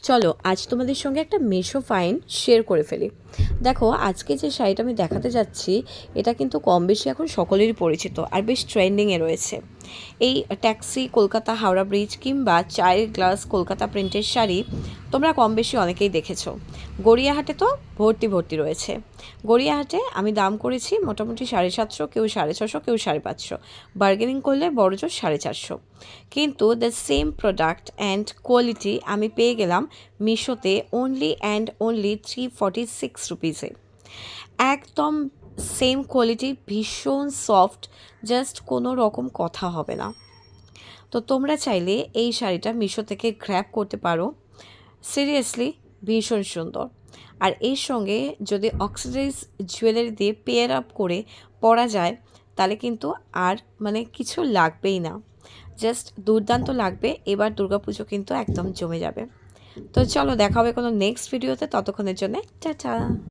চলো আজ তোমাদের সঙ্গে একটা মিশো ফাইন শেয়ার করে ফেলি। দেখো আজকে যে শাড়িটা আমি দেখাতে যাচ্ছি এটা কিন্তু কম বেশি এখন সকলেরই পরিচিত আর বেশ ট্রেন্ডিংয়ে রয়েছে। এই ট্যাক্সি কলকাতা হাওড়া ব্রিজ কিংবা চায়ের গ্লাস কলকাতা প্রিন্টের শাড়ি তোমরা কম বেশি অনেকেই দেখেছো। গড়িয়াহাটে তো ভর্তি ভর্তি রয়েছে। গড়িয়াহাটে আমি দাম করেছি মোটামুটি 750, কেউ 650, কেউ 550, বার্গেনিং করলে বড়জোর 450। কিন্তু the same product and quality আমি পেয়ে গেলাম মিশোতে অনলি অ্যান্ড অনলি 346 রুপিসে। একদম সেম কোয়ালিটি, ভীষণ সফট, জাস্ট কোনো রকম কথা হবে না। তো তোমরা চাইলে এই শাড়িটা মিশো থেকে গ্র্যাব করতে পারো। সিরিয়াসলি ভীষণ সুন্দর। আর এর সঙ্গে যদি অক্সিডাইজ জুয়েলারি দিয়ে পেয়ার আপ করে পরা যায় তাহলে কিন্তু আর কিছু লাগবেই না, জাস্ট দুর্দান্ত লাগবে। এবার দুর্গাপুজো কিন্তু একদম জমে যাবে। তো চলো দেখা হবে কোনো নেক্সট ভিডিওতে, ততক্ষণের জন্য টাটা।